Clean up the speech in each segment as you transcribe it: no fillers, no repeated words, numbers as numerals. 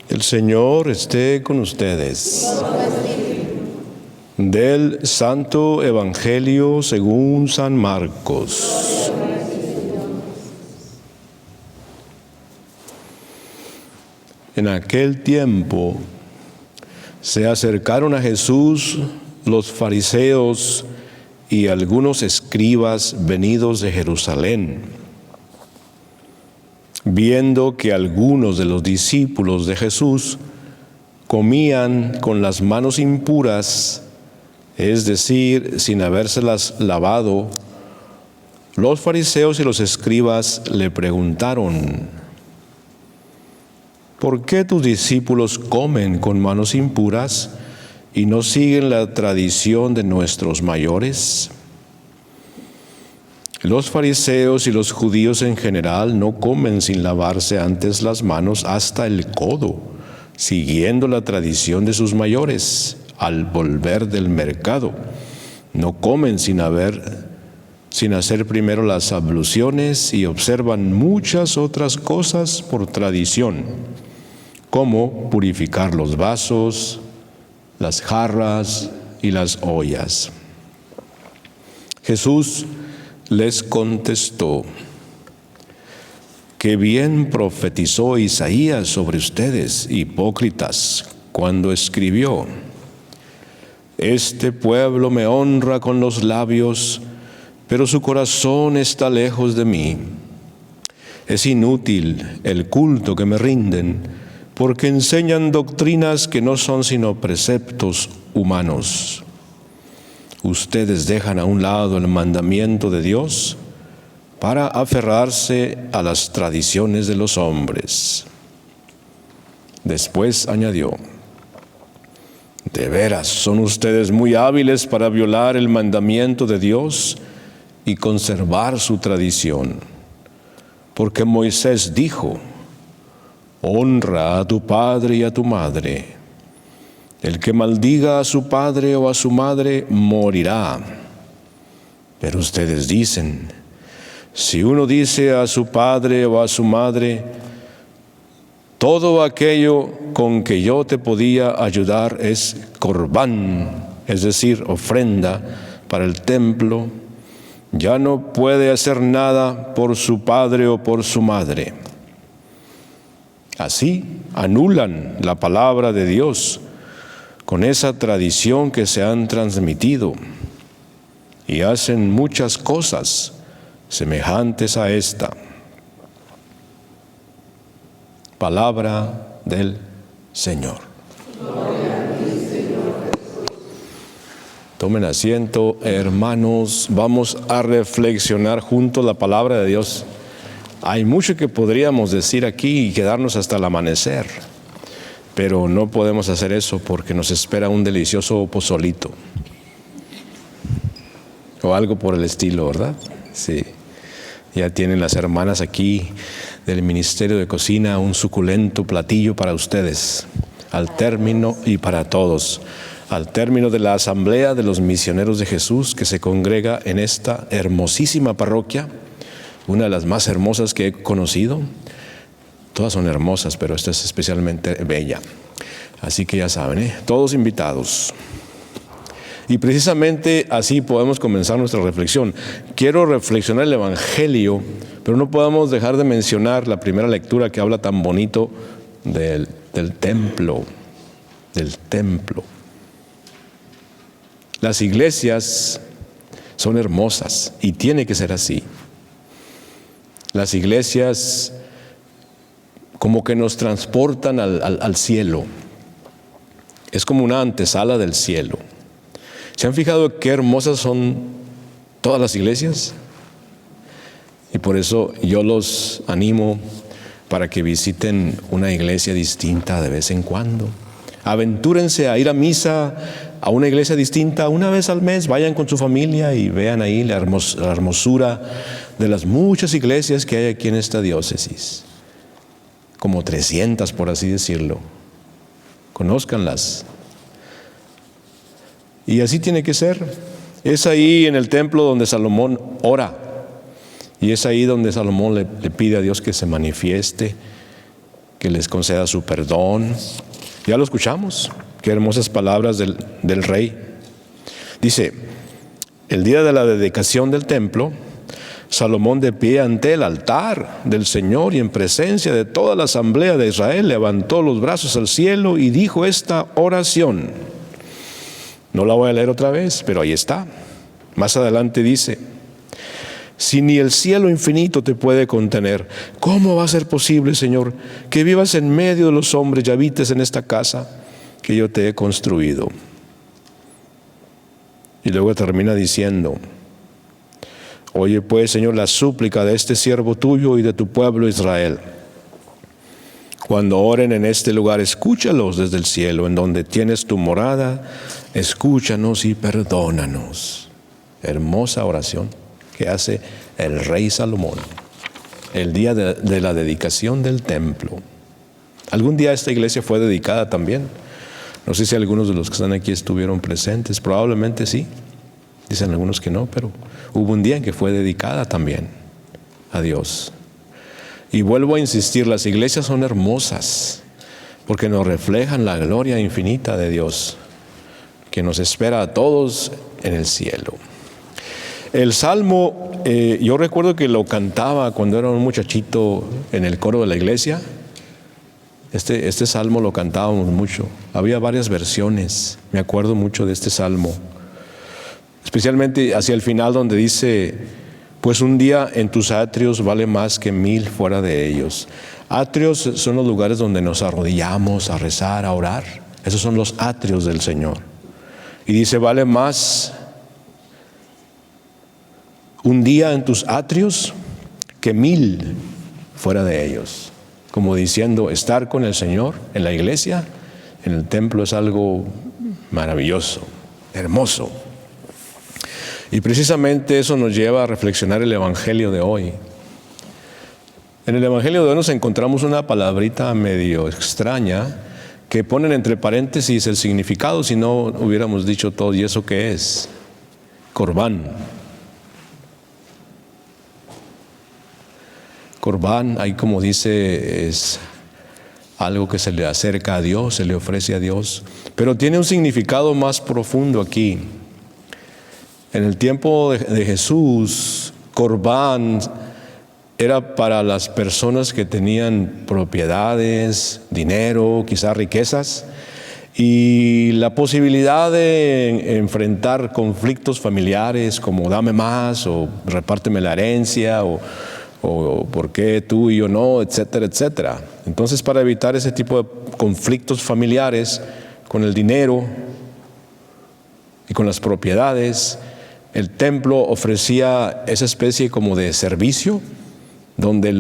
El Señor esté con ustedes. Del Santo Evangelio según San Marcos. En aquel tiempo se acercaron a Jesús los fariseos y algunos escribas venidos de Jerusalén, viendo que algunos de los discípulos de Jesús comían con las manos impuras, es decir, sin habérselas lavado. Los fariseos y los escribas le preguntaron: ¿por qué tus discípulos comen con manos impuras y no siguen la tradición de nuestros mayores? Los fariseos y los judíos en general no comen sin lavarse antes las manos hasta el codo, siguiendo la tradición de sus mayores. Al volver del mercado, no comen sin hacer primero las abluciones, y observan muchas otras cosas por tradición, como purificar los vasos, las jarras y las ollas. Jesús les contestó: qué bien profetizó Isaías sobre ustedes, hipócritas, cuando escribió: este pueblo me honra con los labios, pero su corazón está lejos de mí. Es inútil el culto que me rinden, porque enseñan doctrinas que no son sino preceptos humanos. Ustedes dejan a un lado el mandamiento de Dios para aferrarse a las tradiciones de los hombres. Después añadió: de veras son ustedes muy hábiles para violar el mandamiento de Dios y conservar su tradición. Porque Moisés dijo: honra a tu padre y a tu madre. El que maldiga a su padre o a su madre morirá. Pero ustedes dicen: si uno dice a su padre o a su madre, todo aquello con que yo te podía ayudar es corbán, es decir, ofrenda para el templo, ya no puede hacer nada por su padre o por su madre. Así anulan la palabra de Dios con esa tradición que se han transmitido, y hacen muchas cosas semejantes a esta. Palabra del Señor. Tomen asiento, hermanos. Vamos a reflexionar juntos la palabra de Dios. Hay mucho que podríamos decir aquí y quedarnos hasta el amanecer, pero no podemos hacer eso porque nos espera un delicioso pozolito o algo por el estilo, ¿verdad? Sí. Ya tienen las hermanas aquí del Ministerio de Cocina un suculento platillo para ustedes, al término, y para todos, al término de la Asamblea de los Misioneros de Jesús que se congrega en esta hermosísima parroquia, una de las más hermosas que he conocido. Todas son hermosas, pero esta es especialmente bella. Así que ya saben, todos invitados. Y precisamente así podemos comenzar nuestra reflexión. Quiero reflexionar el Evangelio, pero no podemos dejar de mencionar la primera lectura que habla tan bonito del templo. Las iglesias son hermosas y tiene que ser así. Las iglesias como que nos transportan al cielo. Es como una antesala del cielo. ¿Se han fijado qué hermosas son todas las iglesias? Y por eso yo los animo para que visiten una iglesia distinta de vez en cuando. Aventúrense a ir a misa a una iglesia distinta una vez al mes. Vayan con su familia y vean ahí la hermosura de las muchas iglesias que hay aquí en esta diócesis. Como 300, por así decirlo. Conózcanlas. Y así tiene que ser. Es ahí en el templo donde Salomón ora. Y es ahí donde Salomón le pide a Dios que se manifieste que les conceda su perdón. Ya lo escuchamos, qué hermosas palabras del rey. Dice, el día de la dedicación del templo, Salomón, de pie ante el altar del Señor y en presencia de toda la asamblea de Israel, levantó los brazos al cielo y dijo esta oración. No la voy a leer otra vez, pero ahí está. Más adelante dice, si ni el cielo infinito te puede contener, ¿cómo va a ser posible, Señor, que vivas en medio de los hombres y habites en esta casa que yo te he construido? Y luego termina diciendo, oye pues, Señor, la súplica de este siervo tuyo y de tu pueblo Israel. Cuando oren en este lugar, escúchalos desde el cielo, en donde tienes tu morada, escúchanos y perdónanos. Hermosa oración que hace el rey Salomón el día de la dedicación del templo. Algún día esta iglesia fue dedicada también. No sé si algunos de los que están aquí estuvieron presentes, probablemente sí. Dicen algunos que no, pero hubo un día en que fue dedicada también a Dios. Y vuelvo a insistir, las iglesias son hermosas porque nos reflejan la gloria infinita de Dios que nos espera a todos en el cielo. El salmo, yo recuerdo que lo cantaba cuando era un muchachito en el coro de la iglesia. Este salmo lo cantábamos mucho. Había varias versiones, me acuerdo mucho de este salmo. Especialmente hacia el final donde dice, pues un día en tus atrios vale más que 1000 fuera de ellos. Atrios son los lugares donde nos arrodillamos a rezar, a orar. Esos son los atrios del Señor. Y dice, vale más un día en tus atrios que 1000 fuera de ellos. Como diciendo, estar con el Señor en la iglesia, en el templo, es algo maravilloso, hermoso. Y precisamente eso nos lleva a reflexionar el Evangelio de hoy. En el Evangelio de hoy nos encontramos una palabrita medio extraña que ponen entre paréntesis el significado, si no hubiéramos dicho todo. ¿Y eso qué es? Corbán. Corbán, ahí como dice, es algo que se le acerca a Dios, se le ofrece a Dios, pero tiene un significado más profundo aquí. En el tiempo de Jesús, Corbán era para las personas que tenían propiedades, dinero, quizás riquezas, y la posibilidad de enfrentar conflictos familiares como dame más, o repárteme la herencia, o por qué tú y yo no, etcétera, etcétera. Entonces, para evitar ese tipo de conflictos familiares con el dinero y con las propiedades, el templo ofrecía esa especie como de servicio donde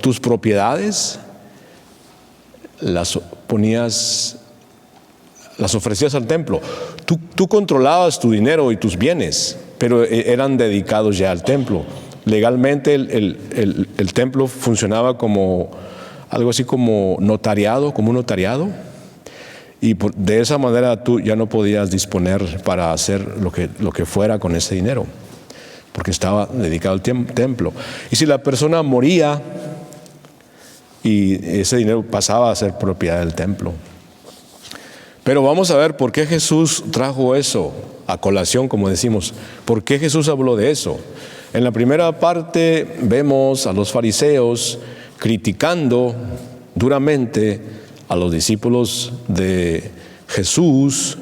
tus propiedades las ofrecías al templo. Tú controlabas tu dinero y tus bienes, pero eran dedicados ya al templo. Legalmente el templo funcionaba como algo así como notariado, como un notariado, y de esa manera tú ya no podías disponer para hacer lo que fuera con ese dinero, porque estaba dedicado al templo. Y si la persona moría, y ese dinero pasaba a ser propiedad del templo. Pero vamos a ver por qué Jesús trajo eso a colación, como decimos. ¿Por qué Jesús habló de eso? En la primera parte vemos a los fariseos criticando duramente a los discípulos de Jesús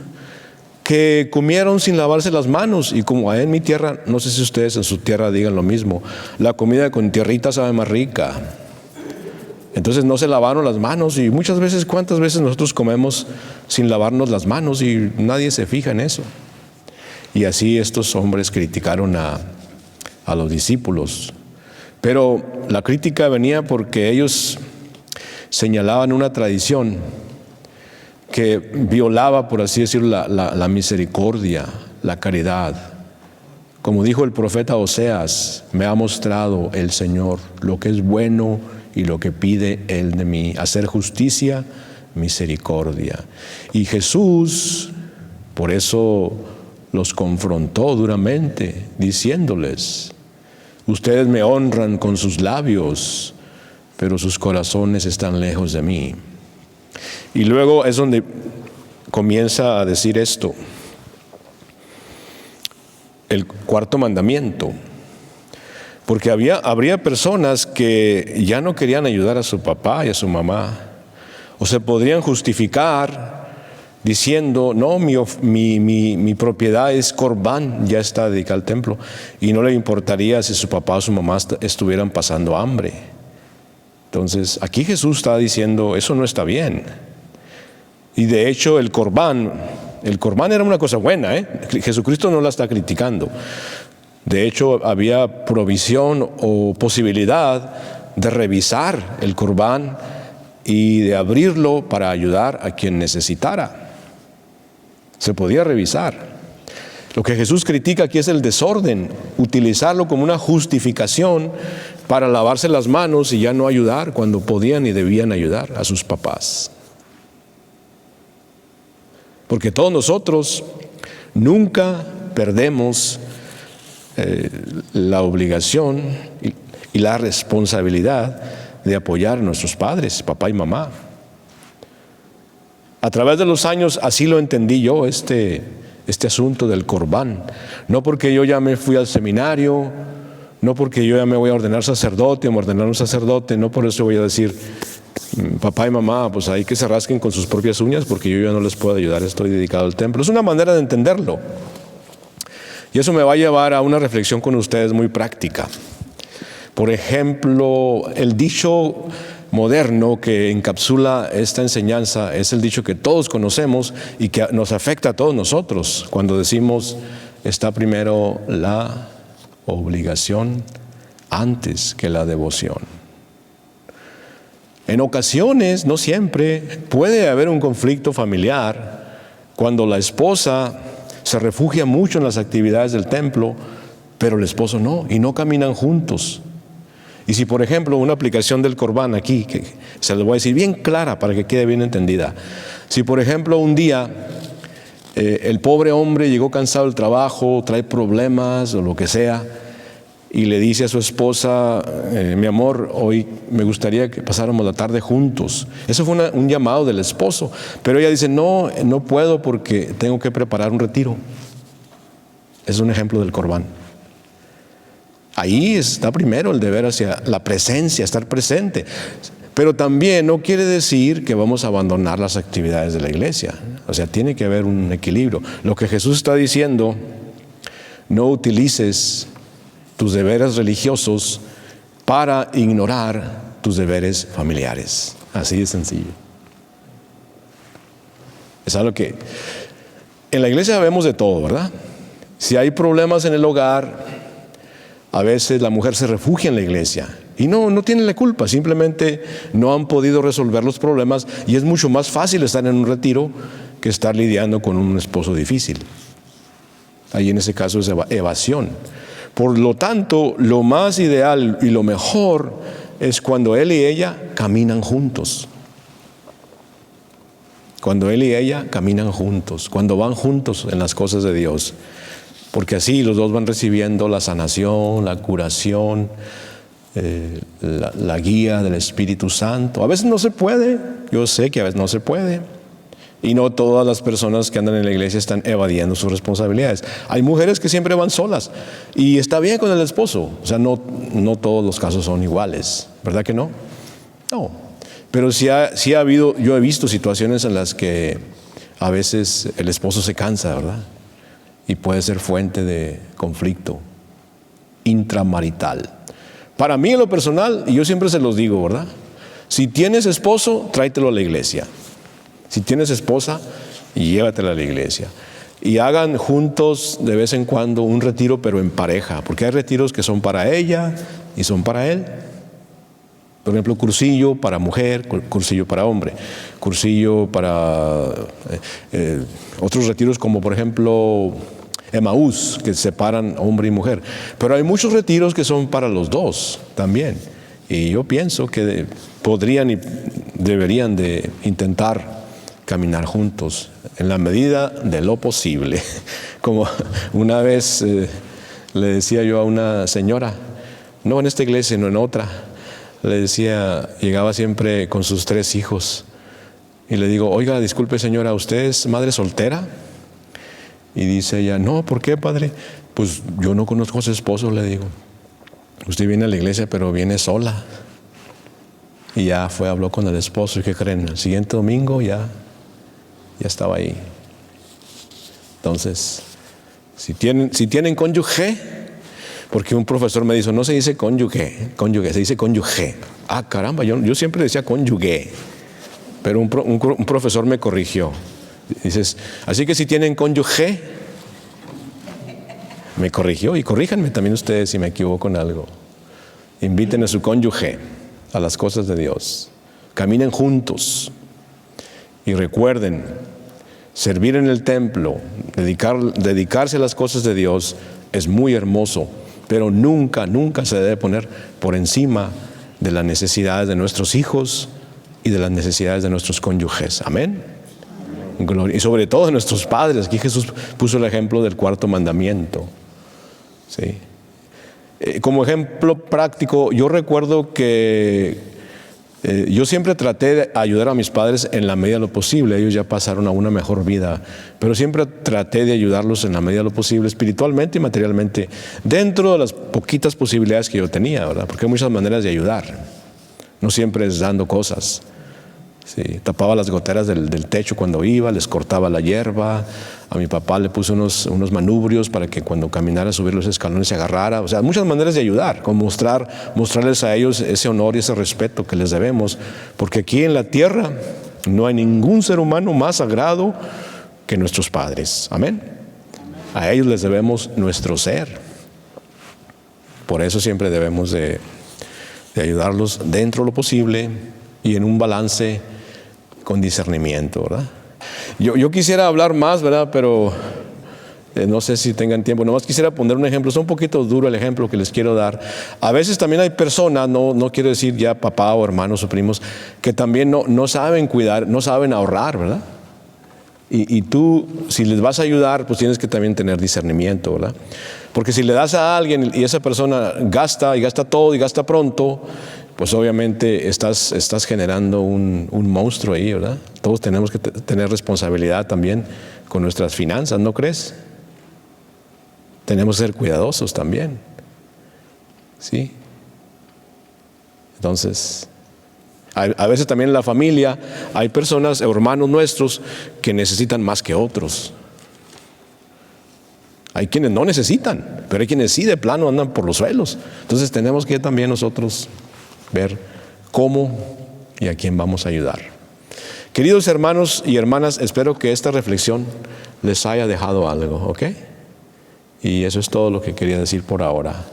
que comieron sin lavarse las manos. Y como en mi tierra, no sé si ustedes en su tierra digan lo mismo, la comida con tierrita sabe más rica. Entonces no se lavaron las manos, y muchas veces, ¿cuántas veces nosotros comemos sin lavarnos las manos y nadie se fija en eso? Y así estos hombres criticaron a los discípulos. Pero la crítica venía porque ellos señalaban una tradición que violaba, por así decirlo, la misericordia, la caridad. Como dijo el profeta Oseas, me ha mostrado el Señor lo que es bueno y lo que pide Él de mí, hacer justicia, misericordia. Y Jesús, por eso los confrontó duramente, diciéndoles, ustedes me honran con sus labios, pero sus corazones están lejos de mí. Y luego es donde comienza a decir esto, el cuarto mandamiento, porque habría personas que ya no querían ayudar a su papá y a su mamá, o se podrían justificar diciendo, no, mi propiedad es Corbán, ya está dedicada al templo, y no le importaría si su papá o su mamá estuvieran pasando hambre. Entonces, aquí Jesús está diciendo, eso no está bien. Y de hecho, el Corbán era una cosa buena, Jesucristo no la está criticando. De hecho, había provisión o posibilidad de revisar el Corbán y de abrirlo para ayudar a quien necesitara. Se podía revisar. Lo que Jesús critica aquí es el desorden, utilizarlo como una justificación para lavarse las manos y ya no ayudar cuando podían y debían ayudar a sus papás. Porque todos nosotros nunca perdemos la obligación y la responsabilidad de apoyar a nuestros padres, papá y mamá. A través de los años así lo entendí yo, este asunto del Corbán. No porque yo ya me fui al seminario, no porque yo ya me voy a ordenar sacerdote o me ordenar un sacerdote, no por eso voy a decir, papá y mamá, pues ahí que se rasquen con sus propias uñas porque yo ya no les puedo ayudar, estoy dedicado al templo. Es una manera de entenderlo. Y eso me va a llevar a una reflexión con ustedes muy práctica. Por ejemplo, el dicho moderno que encapsula esta enseñanza es el dicho que todos conocemos y que nos afecta a todos nosotros cuando decimos, está primero la obligación antes que la devoción. En ocasiones, no siempre, puede haber un conflicto familiar cuando la esposa se refugia mucho en las actividades del templo, pero el esposo no, y no caminan juntos. Y si, por ejemplo, una aplicación del Corbán aquí, que se les voy a decir bien clara para que quede bien entendida. Si, por ejemplo, un día el pobre hombre llegó cansado del trabajo, trae problemas o lo que sea, y le dice a su esposa, mi amor, hoy me gustaría que pasáramos la tarde juntos. Eso fue un llamado del esposo, pero ella dice, no puedo porque tengo que preparar un retiro. Es un ejemplo del Corbán. Ahí está primero el deber hacia la presencia, estar presente. Pero también no quiere decir que vamos a abandonar las actividades de la iglesia. O sea, tiene que haber un equilibrio. Lo que Jesús está diciendo, no utilices tus deberes religiosos para ignorar tus deberes familiares. Así de sencillo. Es algo que en la iglesia vemos de todo, ¿verdad? Si hay problemas en el hogar, a veces la mujer se refugia en la iglesia y no tiene la culpa, simplemente no han podido resolver los problemas y es mucho más fácil estar en un retiro que estar lidiando con un esposo difícil. Ahí en ese caso es evasión. Por lo tanto, lo más ideal y lo mejor es cuando él y ella caminan juntos. Cuando él y ella caminan juntos, cuando van juntos en las cosas de Dios. Porque así los dos van recibiendo la sanación, la curación, la guía del Espíritu Santo. A veces no se puede, yo sé que a veces no se puede. Y no todas las personas que andan en la iglesia están evadiendo sus responsabilidades. Hay mujeres que siempre van solas y está bien con el esposo. O sea, no todos los casos son iguales, ¿verdad que no? No. Pero sí ha habido, yo he visto situaciones en las que a veces el esposo se cansa, ¿verdad? Y puede ser fuente de conflicto intramarital. Para mí en lo personal, y yo siempre se los digo, ¿verdad? Si tienes esposo, tráetelo a la iglesia. Si tienes esposa, llévatela a la iglesia. Y hagan juntos de vez en cuando un retiro, pero en pareja, porque hay retiros que son para ella y son para él. Por ejemplo, cursillo para mujer, cursillo para hombre, cursillo para otros retiros como por ejemplo Emaús, que separan hombre y mujer. Pero hay muchos retiros que son para los dos también. Y yo pienso que podrían y deberían de intentar caminar juntos en la medida de lo posible. Como una vez le decía yo a una señora, no en esta iglesia, no en otra, le decía, llegaba siempre con sus 3 hijos. Y le digo, oiga, disculpe señora, ¿usted es madre soltera? Y dice ella, no, ¿por qué, padre? Pues yo no conozco a su esposo, le digo. Usted viene a la iglesia, pero viene sola. Y ya fue, habló con el esposo. ¿Y qué creen? El siguiente domingo ya estaba ahí. Entonces, si tienen cónyuge, porque un profesor me dijo, no se dice cónyuge, se dice cónyuge. Ah, caramba, yo siempre decía cónyuge, pero un profesor me corrigió. Dices, así que si tienen cónyuge, me corrigió, y corríjanme también ustedes si me equivoco en algo. Inviten a su cónyuge a las cosas de Dios. Caminen juntos y recuerden, servir en el templo, dedicarse a las cosas de Dios es muy hermoso, pero nunca se debe poner por encima de las necesidades de nuestros hijos y de las necesidades de nuestros cónyuges. Amén. Y sobre todo de nuestros padres. Aquí Jesús puso el ejemplo del 4º mandamiento. ¿Sí? Como ejemplo práctico, yo recuerdo que yo siempre traté de ayudar a mis padres en la medida de lo posible. Ellos ya pasaron a una mejor vida, pero siempre traté de ayudarlos en la medida de lo posible, espiritualmente y materialmente, dentro de las poquitas posibilidades que yo tenía, ¿verdad? Porque hay muchas maneras de ayudar. No siempre es dando cosas. Sí, tapaba las goteras del techo cuando iba, les cortaba la hierba. A mi papá le puse unos manubrios para que cuando caminara a subir los escalones se agarrara. O sea, muchas maneras de ayudar, con mostrarles a ellos ese honor y ese respeto que les debemos. Porque aquí en la tierra no hay ningún ser humano más sagrado que nuestros padres. Amén. A ellos les debemos nuestro ser. Por eso siempre debemos de ayudarlos dentro de lo posible y en un balance con discernimiento, ¿verdad? Yo quisiera hablar más, ¿verdad? Pero no sé si tengan tiempo. Nomás quisiera poner un ejemplo. Es un poquito duro el ejemplo que les quiero dar. A veces también hay personas, no quiero decir ya papá o hermanos o primos, que también no saben cuidar, no saben ahorrar, ¿verdad? Y tú, si les vas a ayudar, pues tienes que también tener discernimiento, ¿verdad? Porque si le das a alguien y esa persona gasta todo y gasta pronto, pues obviamente estás generando un monstruo ahí, ¿verdad? Todos tenemos que tener responsabilidad también con nuestras finanzas, ¿no crees? Tenemos que ser cuidadosos también, ¿sí? Entonces, a veces también en la familia hay personas, hermanos nuestros, que necesitan más que otros. Hay quienes no necesitan, pero hay quienes sí de plano andan por los suelos. Entonces tenemos que también nosotros ver cómo y a quién vamos a ayudar. Queridos hermanos y hermanas, espero que esta reflexión les haya dejado algo, ¿ok? Y eso es todo lo que quería decir por ahora.